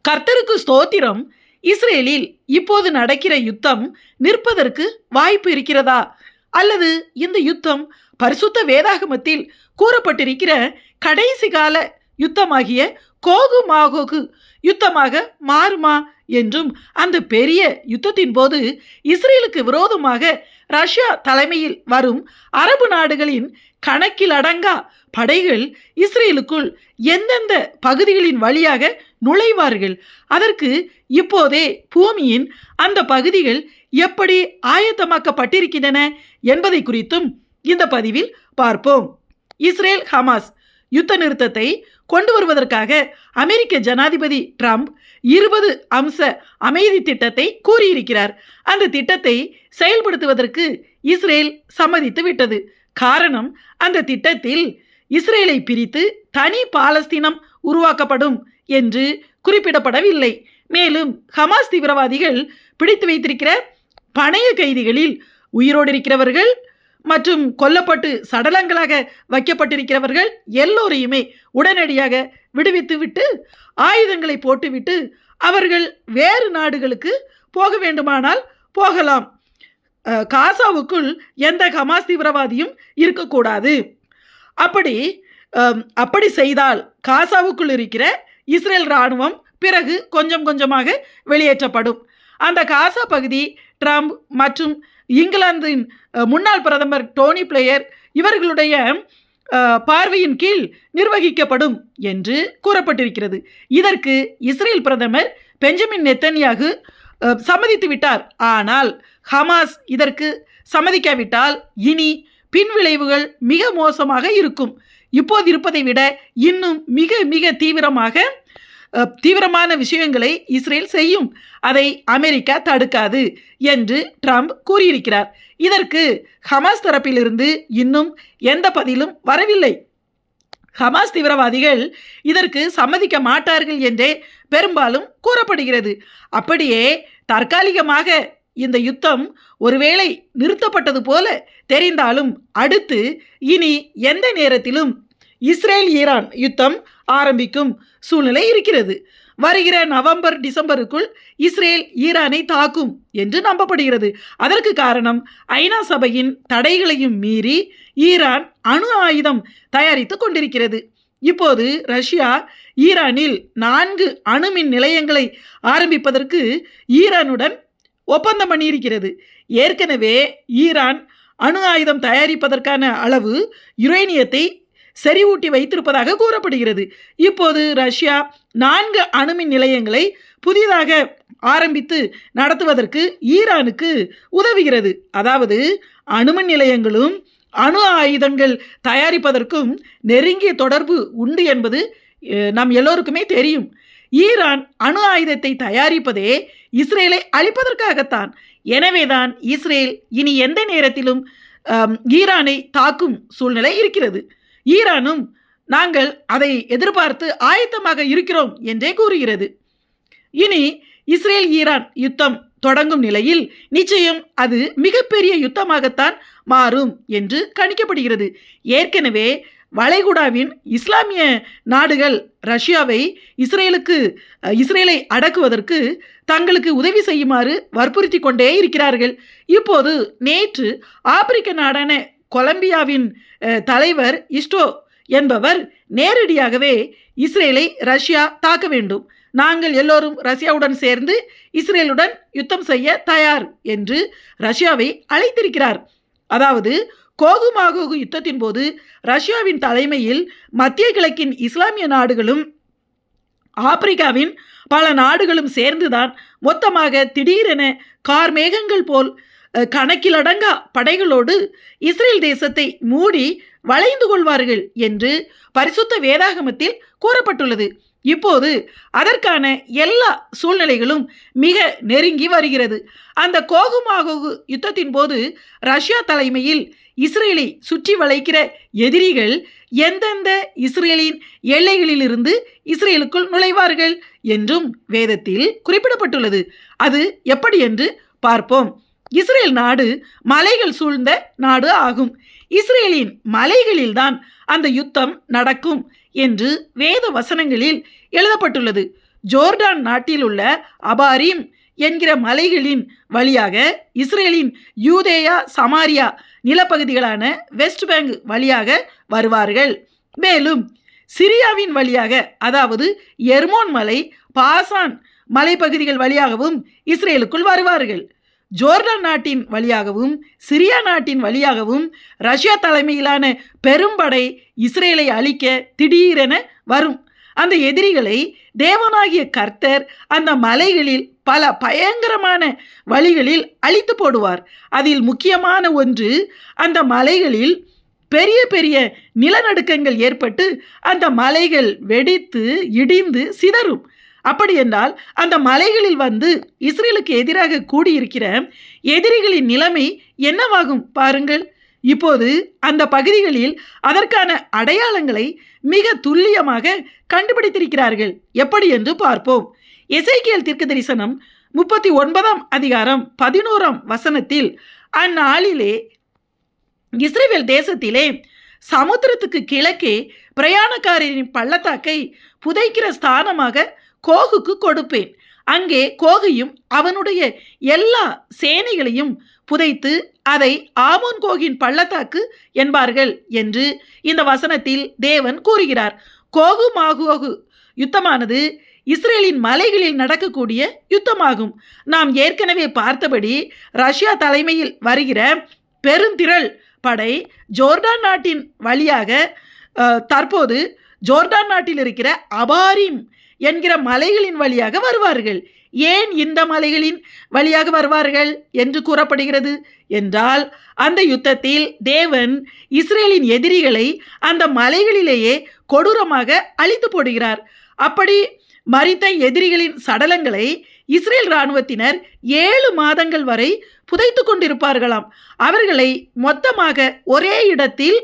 கர்த்தருக்கு ஸ்தோத்திரம். இஸ்ரேலில் இப்போது நடக்கிற யுத்தம் நிற்பதற்கு வாய்ப்பு இருக்கிறதா? அல்லது இந்த யுத்தம் பரிசுத்த வேதாகமத்தில் கூறப்பட்டிருக்கிற கடைசி கால யுத்தமாகிய கோகு மாகோகு யுத்தமாக மாறுமா என்றும், அந்த பெரிய யுத்தத்தின் போது இஸ்ரேலுக்கு விரோதமாக ரஷ்யா தலைமையில் வரும் அரபு நாடுகளின் கணக்கில் அடங்கா படைகள் இஸ்ரேலுக்குள் எந்தெந்த பகுதிகளின் வழியாக நுழைவார்கள், அதற்கு இப்போதே பூமியின் அந்த பகுதிகள் எப்படி ஆயத்தமாக்கப்பட்டிருக்கின்றன என்பதை குறித்தும் இந்த பதிவில் பார்ப்போம். இஸ்ரேல் ஹமாஸ் யுத்த நிறுத்தத்தை கொண்டு வருவதற்காக அமெரிக்க ஜனாதிபதி ட்ரம்ப் 20 அம்ச அமைதி திட்டத்தை கூறியிருக்கிறார். அந்த திட்டத்தை செயல்படுத்துவதற்கு இஸ்ரேல் சம்மதித்து விட்டது. காரணம், அந்த திட்டத்தில் இஸ்ரேலை பிரித்து தனி பாலஸ்தீனம் உருவாக்கப்படும் என்று குறிப்பிடப்படவில்லை. மேலும் ஹமாஸ் தீவிரவாதிகள் பிடித்து வைத்திருக்கிற பணைய கைதிகளில் உயிரோடு இருக்கிறவர்கள் மற்றும் கொல்லப்பட்டு சடலங்களாக வைக்கப்பட்டிருக்கிறவர்கள் எல்லோரையுமே உடனடியாக விடுவித்து விட்டு ஆயுதங்களை போட்டுவிட்டு அவர்கள் வேறு நாடுகளுக்கு போக வேண்டுமானால் போகலாம். காசாவுக்குள் எந்த ஹமாஸ் தீவிரவாதியும் இருக்கக்கூடாது. அப்படி செய்தால் காசாவுக்குள் இருக்கிற இஸ்ரேல் இராணுவம் பிறகு கொஞ்சம் கொஞ்சமாக வெளியேற்றப்படும். அந்த காசா பகுதி ட்ரம்ப் மற்றும் இங்கிலாந்தின் முன்னாள் பிரதமர் டோனி பிளேயர் இவர்களுடைய பார்வையின் கீழ் நிர்வகிக்கப்படும் என்று கூறப்பட்டிருக்கிறது. இதற்கு இஸ்ரேல் பிரதமர் பெஞ்சமின் நெத்தன்யாகு சம்மதித்து விட்டார். ஆனால் ஹமாஸ் இதற்கு சம்மதிக்காவிட்டால் இனி பின்விளைவுகள் மிக மோசமாக இருக்கும். இப்போது இருப்பதை விட இன்னும் மிக மிக தீவிரமான விஷயங்களை இஸ்ரேல் செய்யும். அதை அமெரிக்கா தடுக்காது என்று ட்ரம்ப் கூறியிருக்கிறார். இதற்கு ஹமாஸ் தரப்பிலிருந்து இன்னும் எந்த பதிலும் வரவில்லை. ஹமாஸ் தீவிரவாதிகள் இதற்கு சம்மதிக்க மாட்டார்கள் என்றே பெரும்பாலும் கூறப்படுகிறது. அப்படியே தற்காலிகமாக இந்த யுத்தம் ஒருவேளை நிறுத்தப்பட்டது போல தெரிந்தாலும் அடுத்து இனி எந்த நேரத்திலும் இஸ்ரேல் ஈரான் யுத்தம் ஆரம்பிக்கும் சூழ்நிலை இருக்கிறது. வருகிற நவம்பர் டிசம்பருக்குள் இஸ்ரேல் ஈரானை தாக்கும் என்று நம்பப்படுகிறது. அதற்கு காரணம், ஐநா சபையின் தடைகளையும் மீறி ஈரான் அணு ஆயுதம் தயாரித்து கொண்டிருக்கிறது. இப்போது ரஷ்யா ஈரானில் 4 அணுமின் நிலையங்களை ஆரம்பிப்பதற்கு ஈரானுடன் ஒப்பந்தம் பண்ணியிருக்கிறது. ஏற்கனவே ஈரான் அணு ஆயுதம் தயாரிப்பதற்கான அளவு யுரேனியத்தை செறிவூட்டி வைத்திருப்பதாக கூறப்படுகிறது. இப்போது ரஷ்யா 4 அணுமின் நிலையங்களை புதிதாக ஆரம்பித்து நடத்துவதற்கு ஈரானுக்கு உதவுகிறது. அதாவது அணுமின் நிலையங்களும் அணு ஆயுதங்கள் தயாரிப்பதற்கும் நெருங்கிய தொடர்பு உண்டு என்பது நம் எல்லோருக்குமே தெரியும். ஈரான் அணு ஆயுதத்தை தயாரிப்பதே இஸ்ரேலை அழிப்பதற்காகத்தான். எனவேதான் இஸ்ரேல் இனி எந்த நேரத்திலும் ஈரானை தாக்கும் சூழ்நிலை இருக்கிறது. ஈரானும் நாங்கள் அதை எதிர்பார்த்து ஆயத்தமாக இருக்கிறோம் என்றே கூறுகிறது. இனி இஸ்ரேல் ஈரான் யுத்தம் தொடங்கும் நிலையில் நிச்சயம் அது மிகப்பெரிய யுத்தமாகத்தான் மாறும் என்று கணிக்கப்படுகிறது. ஏற்கனவே வளைகுடாவின் இஸ்லாமிய நாடுகள் ரஷ்யாவை இஸ்ரேலை அடக்குவதற்கு தங்களுக்கு உதவி செய்யுமாறு வற்புறுத்தி கொண்டே இருக்கிறார்கள். இப்போது நேற்று ஆப்பிரிக்க நாடான கொலம்பியாவின் தலைவர் இஸ்டோ என்பவர் நேரடியாகவே இஸ்ரேலை ரஷ்யா தாக்க வேண்டும், நாங்கள் எல்லோரும் ரஷ்யாவுடன் சேர்ந்து இஸ்ரேலுடன் யுத்தம் செய்ய தயார் என்று ரஷ்யாவை அழைத்திருக்கிறார். அதாவது கோகு மாகோகு யுத்தத்தின் போது ரஷ்யாவின் தலைமையில் மத்திய கிழக்கின் இஸ்லாமிய நாடுகளும் ஆப்பிரிக்காவின் பல நாடுகளும் சேர்ந்துதான் மொத்தமாக திடீரென கார்மேகங்கள் போல் கணக்கிலடங்கா படைகளோடு இஸ்ரேல் தேசத்தை மூடி வளைந்து கொள்வார்கள் என்று பரிசுத்த வேதாகமத்தில் கூறப்பட்டுள்ளது. இப்போது அதற்கான எல்லா சூழ்நிலைகளும் மிக நெருங்கி வருகிறது. அந்த கோகு மாகோகு யுத்தத்தின் போது ரஷ்யா தலைமையில் இஸ்ரேலை சுற்றி வளைக்கிற எதிரிகள் எந்தெந்த இஸ்ரேலின் எல்லைகளிலிருந்து இஸ்ரேலுக்குள் நுழைவார்கள் என்றும் வேதத்தில் குறிப்பிடப்பட்டுள்ளது. அது எப்படி என்று பார்ப்போம். இஸ்ரேல் நாடு மலைகள் சூழ்ந்த நாடு ஆகும். இஸ்ரேலின் மலைகளில்தான் அந்த யுத்தம் நடக்கும் என்று வேத வசனங்களில் எழுதப்பட்டுள்ளது. ஜோர்டான் நாட்டில் உள்ள அபாரீம் என்கிற மலைகளின் வழியாக இஸ்ரேலின் யூதேயா சமாரியா நிலப்பகுதிகளான வெஸ்ட் பேங்க் வழியாக வருவார்கள். மேலும் சிரியாவின் வழியாக, அதாவது எர்மோன் மலை, பாசான் மலைப்பகுதிகள் வழியாகவும் இஸ்ரேலுக்குள் வருவார்கள். ஜோர்டான் நாட்டின் வழியாகவும் சிரியா நாட்டின் வழியாகவும் ரஷ்யா தலைமையிலான பெரும்படை இஸ்ரேலை அழிக்க திடீரென வரும். அந்த எதிரிகளை தேவனாகிய கர்த்தர் அந்த மலைகளில் பல பயங்கரமான வழிகளில் அழித்து போடுவார். அதில் முக்கியமான ஒன்று, அந்த மலைகளில் பெரிய பெரிய நிலநடுக்கங்கள் ஏற்பட்டு அந்த மலைகள் வெடித்து இடிந்து சிதறும். அப்படி என்றால் அந்த மலைகளில் வந்து இஸ்ரேலுக்கு எதிராக கூடியிருக்கிற எதிரிகளின் நிலைமை என்னவாகும் பாருங்கள். இப்போது அந்த பகுதிகளில் அதற்கான அடையாளங்களை மிக துல்லியமாக கண்டுபிடித்திருக்கிறார்கள். எப்படி என்று பார்ப்போம். எசேக்கியேல் தீர்க்கதரிசனம் 39 அதிகாரம் 11 வசனத்தில், அந்நாளிலே இஸ்ரவேல் தேசத்திலே சமுத்திரத்துக்கு கிழக்கே பிரயாணக்காரரின் பள்ளத்தாக்கை புதைக்கிற ஸ்தானமாக கோகுக்கு கொடுப்பேன். அங்கே கோகையும் அவனுடைய எல்லா சேனைகளையும் புதைத்து அதை ஆமோன் கோகின் பள்ளத்தாக்கு என்பார்கள் என்று இந்த வசனத்தில் தேவன் கூறுகிறார். கோகு மாகோகு யுத்தமானது இஸ்ரேலின் மலைகளில் நடக்கக்கூடிய யுத்தமாகும். நாம் ஏற்கனவே பார்த்தபடி ரஷ்யா தலைமையில் வருகிற பெருந்திரள் படை ஜோர்டான் நாட்டின் வழியாக தற்போது ஜோர்டான் நாட்டில் இருக்கிற அபாரீம் என்கிற மலைகளின் வழியாக வருவார்கள். ஏன் இந்த மலைகளின் வழியாக வருவார்கள் என்று கூறப்படுகிறது என்றால், அந்த யுத்தத்தில் தேவன் இஸ்ரேலின் எதிரிகளை அந்த மலைகளிலேயே கொடூரமாக அழித்து போடுகிறார். அப்படி மரித்த எதிரிகளின் சடலங்களை இஸ்ரேல் இராணுவத்தினர் 7 மாதங்கள் வரை புதைத்து கொண்டிருப்பார்களாம். அவர்களை மொத்தமாக ஒரே இடத்தில்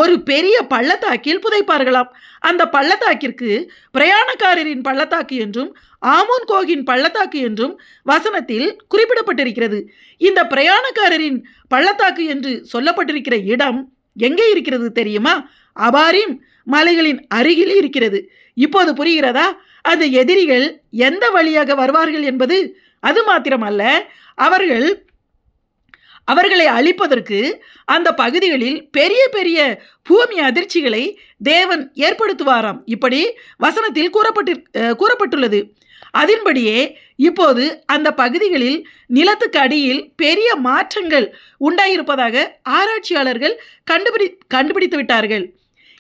ஒரு பெரிய பள்ளத்தாக்கில் புதைப்பார்களாம். அந்த பள்ளத்தாக்கிற்கு பிரயாணக்காரரின் பள்ளத்தாக்கு என்றும் ஆமோன் கோகின் பள்ளத்தாக்கு என்றும் வசனத்தில் குறிப்பிடப்பட்டிருக்கிறது. இந்த பிரயாணக்காரரின் பள்ளத்தாக்கு என்று சொல்லப்பட்டிருக்கிற இடம் எங்கே இருக்கிறது தெரியுமா? அபாரீம் மலைகளின் அருகில் இருக்கிறது. இப்போது புரிகிறதா அந்த எதிரிகள் எந்த வழியாக வருவார்கள் என்பது? அது மாத்திரமல்ல, அவர்களை அழிப்பதற்கு அந்த பகுதிகளில் பெரிய பெரிய பூமி அதிர்ச்சிகளை தேவன் ஏற்படுத்துவாராம். இப்படி வசனத்தில் கூறப்பட்டுள்ளது. அதன்படியே இப்போது அந்த பகுதிகளில் நிலத்துக்கு அடியில் பெரிய மாற்றங்கள் உண்டாயிருப்பதாக ஆராய்ச்சியாளர்கள் கண்டுபிடித்து விட்டார்கள்.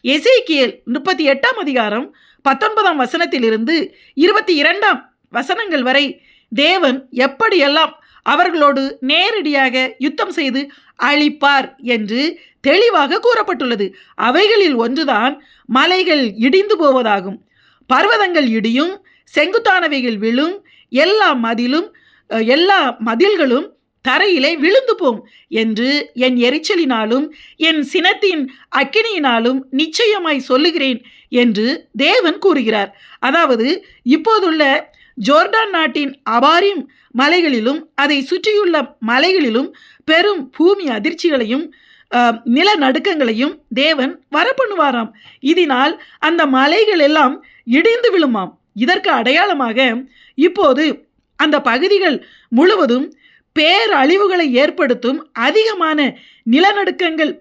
எசேக்கியேல் 38 அதிகாரம் 19 வசனத்திலிருந்து 22 வசனங்கள் வரை தேவன் எப்படியெல்லாம் அவர்களோடு நேரடியாக யுத்தம் செய்து அழிப்பார் என்று தெளிவாக கூறப்பட்டுள்ளது. அவைகளில் ஒன்றுதான் மலைகள் இடிந்து போவதாகும். பர்வதங்கள் இடியும், செங்குத்தானவைகள் விழும், எல்லா மதில்களும் தரையிலே விழுந்து போம் என்று என் எரிச்சலினாலும் என் சினத்தின் அக்கினியினாலும் நிச்சயமாய் சொல்லுகிறேன் என்று தேவன் கூறுகிறார். அதாவது இப்போதுள்ள ஜோர்டான் நாட்டின் அபாரீம் மலைகளிலும் அதை சுற்றியுள்ள மலைகளிலும் பெரும் பூமி அதிர்ச்சிகளையும் நிலநடுக்கங்களையும் தேவன் வரப்பண்ணுவாராம். இதனால் அந்த மலைகள் எல்லாம் இடிந்து விழுமாம். இதற்கு அடையாளமாக இப்போது அந்த பகுதிகள் முழுவதும் பேரழிவுகளை ஏற்படுத்தும் அதிகமான நிலநடுக்கங்கள்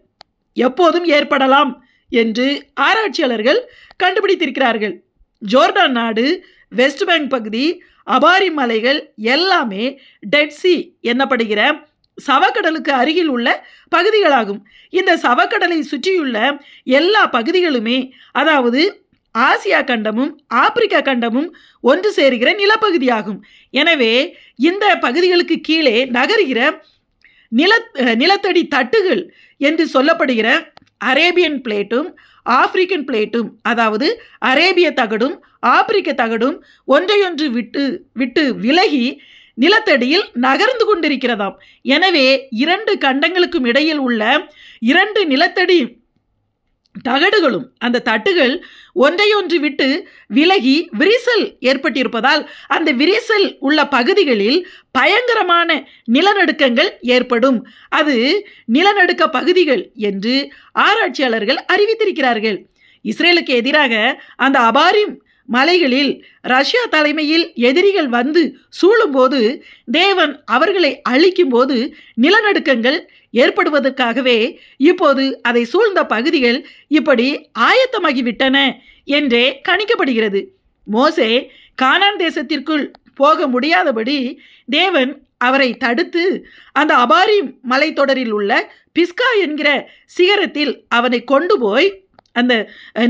எப்போதும் ஏற்படலாம் என்று ஆராய்ச்சியாளர்கள் கண்டுபிடித்திருக்கிறார்கள். ஜோர்டான் நாடு, வெஸ்ட் பேங்க் பகுதி, அபாரீம் மலைகள் எல்லாமே டெட் சி என்னப்படுகிற சவக்கடலுக்கு அருகில் உள்ள பகுதிகளாகும். இந்த சவக்கடலை சுற்றியுள்ள எல்லா பகுதிகளுமே, அதாவது ஆசியா கண்டமும் ஆப்பிரிக்கா கண்டமும் ஒன்று சேருகிற நிலப்பகுதியாகும். எனவே இந்த பகுதிகளுக்கு கீழே நகர்கிற நிலத்தடி தட்டுகள் என்று சொல்லப்படுகிற அரேபியன் பிளேட்டும் ஆப்பிரிக்கன் பிளேட்டும், அதாவது அரேபிய தகடும் ஆப்பிரிக்க தகடும் ஒன்றையொன்று விட்டு விலகி நிலத்தடியில் நகர்ந்து கொண்டிருக்கிறதாம். எனவே 2 கண்டங்களுக்கும் இடையில் உள்ள 2 நிலத்தடி தகடுகளும் அந்த தட்டுகள் ஒன்றையொன்று விட்டு விலகி விரிசல் ஏற்பட்டிருப்பதால் அந்த விரிசல் உள்ள பகுதிகளில் பயங்கரமான நிலநடுக்கங்கள் ஏற்படும். அது நிலநடுக்க பகுதிகள் என்று ஆராய்ச்சியாளர்கள் அறிவித்திருக்கிறார்கள். இஸ்ரேலுக்கு எதிராக அந்த அபாரீம் மலைகளில் ரஷ்யா தலைமையில் எதிரிகள் வந்து சூழும்போது தேவன் அவர்களை அழிக்கும் போது நிலநடுக்கங்கள் ஏற்படுவதற்காகவே இப்போது அதை சூழ்ந்த பகுதிகள் இப்படி ஆயத்தமாகிவிட்டன என்றே கணிக்கப்படுகிறது. மோசே கானான் தேசத்திற்குள் போக முடியாதபடி தேவன் அவரை தடுத்து அந்த அபாரிம் மலைத்தொடரில் உள்ள பிஸ்கா என்கிற சிகரத்தில் அவனை கொண்டு போய் அந்த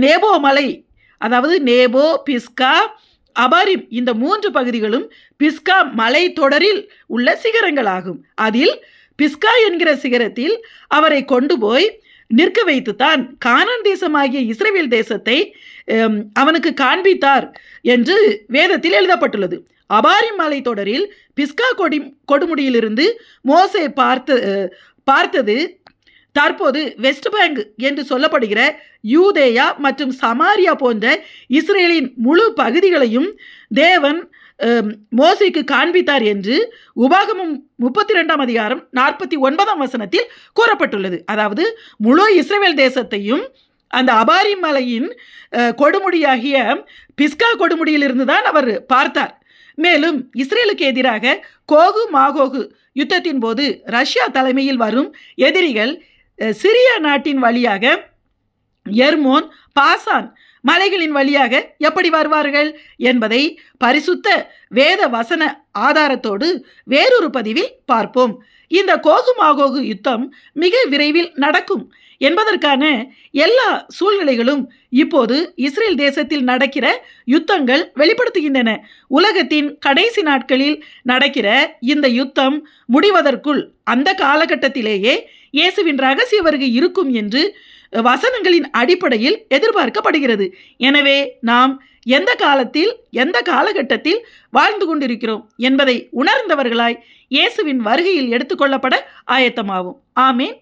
நேபோ மலை, அதாவது நேபோ, பிஸ்கா, அபாரிம் இந்த 3 பகுதிகளும் பிஸ்கா மலை தொடரில் உள்ள சிகரங்களாகும். அதில் பிஸ்கா என்கிற சிகரத்தில் அவரை கொண்டு போய் நிற்க வைத்துத்தான் கானான் தேசமாகிய இஸ்ரவேல் தேசத்தை அவனுக்கு காண்பித்தார் என்று வேதத்தில் எழுதப்பட்டுள்ளது. அபாரிம் மலை தொடரில் பிஸ்கா கொடுமுடியிலிருந்து மோசே பார்த்தது தற்போது வெஸ்ட் பேங்க் என்று சொல்லப்படுகிற யூதேயா மற்றும் சமாரியா போன்ற இஸ்ரேலின் முழு பகுதிகளையும் தேவன் மோசேக்கு காண்பித்தார் என்று உபாகமம் 32 அதிகாரம் 49 கூறப்பட்டுள்ளது. அதாவது முழு இஸ்ரவேல் தேசத்தையும் அந்த அபாரிம் மலையின் கொடுமுடியாகிய பிஸ்கா கொடுமுடியிலிருந்து தான் அவர் பார்த்தார். மேலும் இஸ்ரேலுக்கு எதிராக கோகு மாகோகு யுத்தத்தின் போது ரஷ்யா தலைமையில் வரும் எதிரிகள் சிரியா நாட்டின் வழியாக எர்மோன், பாசான் மலைகளின் வழியாக எப்படி வருவார்கள் என்பதை பரிசுத்த வேத வசன ஆதாரத்தோடு வேறொரு பதிவில் பார்ப்போம். இந்த கோகு மாகோகு யுத்தம் மிக விரைவில் நடக்கும் என்பதற்கான எல்லா சூழ்நிலைகளும் இப்போது இஸ்ரேல் தேசத்தில் நடக்கிற யுத்தங்கள் வெளிப்படுத்துகின்றன. உலகத்தின் கடைசி நாட்களில் நடக்கிற இந்த யுத்தம் முடிவதற்குள் அந்த காலகட்டத்திலேயே இயேசுவின் ரகசிய வருகை இருக்கும் என்று வசனங்களின் அடிப்படையில் எதிர்பார்க்கப்படுகிறது. எனவே நாம் எந்த காலத்தில் எந்த காலகட்டத்தில் வாழ்ந்து கொண்டிருக்கிறோம் என்பதை உணர்ந்தவர்களாய் இயேசுவின் வருகையில் எடுத்துக்கொள்ளப்பட ஆயத்தமாவோம். ஆமேன்.